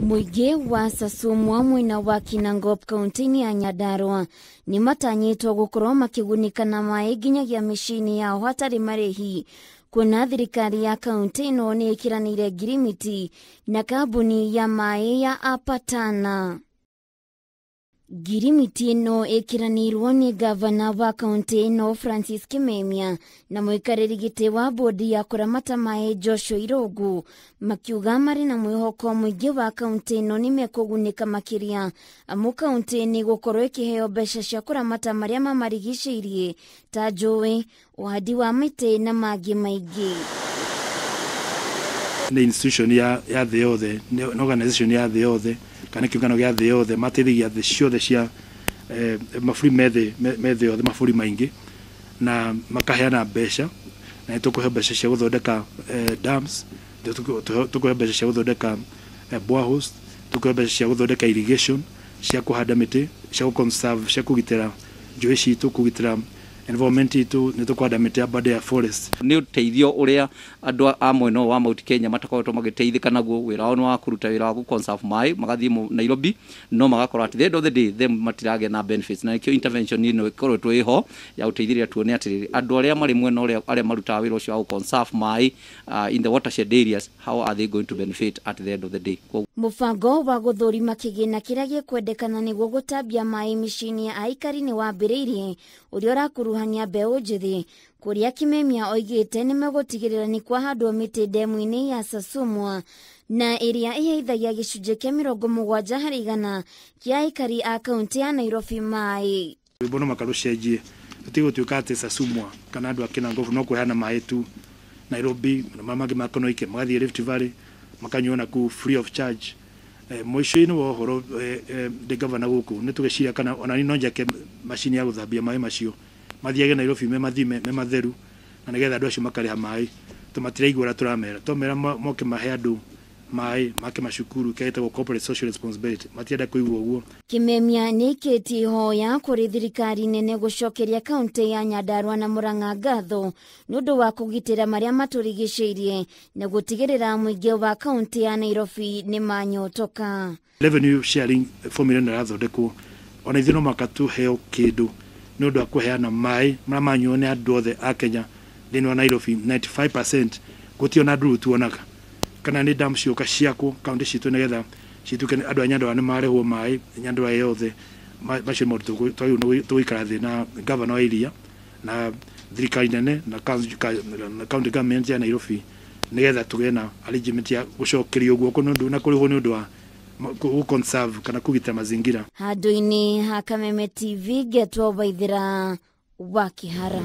Muigi wa Sasumwa mwina wa Kinangop kaunti ya Nyandarua ni matanyitwo gukorwo makigunika na mai nginyagia mishini yao hatari marehi. Kuna thirikari ya kaunti ino ni ikiranire ngirimiti na kambuni ya mai ya Apatana. Ngirimiti ino ikiranirwo ni gavana wa kaunti ino Francis Kimemia na muikariri giti wa bodi ya kuramata mai Joshua Irogu makiuga mari na mwihoko mwingi wa kaunti ino ni mekugunika makiria amu kaunti ni gukorwo ikiheo mbeca cia kuramata maria mamarigiceirie ta njui, uhandi wa miti na mangi maingi. Ni institution ya the yothe, ni organization ya the yothe kana kiungano gya the yothe mateithagia the ciothe cia mabũrũri methe yothe mabũrũri maingi na makaheana mbeca na tukuhe mbeca cia guthondeka dams, tukuhe mbeca cia guthondeka boreholes, tukuhe mbeca cia guthondeka irrigation, cia kuhanda miti, cia conserve, cia kugitira njũĩ citu, kugitira environment itu ni tukwanda miti ya bade ya forest. Ni uteithio uria andu a mweno wa Mount Kenya matakoretwo magiteithika naguo wira wao wa kuruta wira wa conserve mai magathii Nairobi no magakorwo at the end of the day them matirage na benefits na kio intervention ino ikoretwo iho ya uteithiria tuone atiriri andu aria mari mweno uria aria maruta wira ucio wa conserve mai in the watershed areas, how are they going to benefit at the end of the day? Mufango wa guthurima kigina kiria gikwendekana niguo gutambia mai mishini ya aikari ni wambiriirie uria urakuruhania mbeu njithi kuria Kimemia oigite ni megutigirira ni kwahandwo miti demu-ini ya Sasumwa na iria iheithagia gicunjĩ kia 70 harĩ 100 kia aikari a kaunti ya Nairobi mai. Bono makarucenjie tutigũtuĩka atĩ Sasumwa kana andu a Kinangop no kuheana mai tu Nairobi na mamangi makonoike magathie Rift Valley makanyona ku free of charge. Mwisho-inĩ wa ũhoro de governor guku ni tugeciria kana ona ni no njake machine ya guthambia mai macio mathiage Nairobi me mathime me matheru na nigetha andu acio makareha mai tumatiraigua turamera tomera moke mahe andu mai make macukuru kaitagwo corporate social responsibility matienda kuigua uguo. Kimemia nikiti hoya kuri thirikari nene gucokeria kaunti ya Nyandarua na Murang'a ngatho nundu wa kugitira maria maturigiceirie na gutigirira muingi wa kaunti ya Nairobi ni manyotoka. Revenue sharing formula na rathondekwo ona ithino makatu heo kindu nundu wa kuheana mai maria manyone andu othe a Kenya thini wa Nairobi 95% gutiona nduru tuonaga kana ni dam cioka ciakwo kaunti citu nigetha cituke andu a Nyandarua ni marehwo mai Nyandarua yothe macio moru tuikara thi na governor wa iria na thirikari nene na county government ya Nairobi nigetha tugena na arrangement ya gucokeria uguo kunundu na kurihwo ni undu wa conserve kana kugita mazingira. Handu-ini ha Kameme TV getwo Waithira wa Kihara.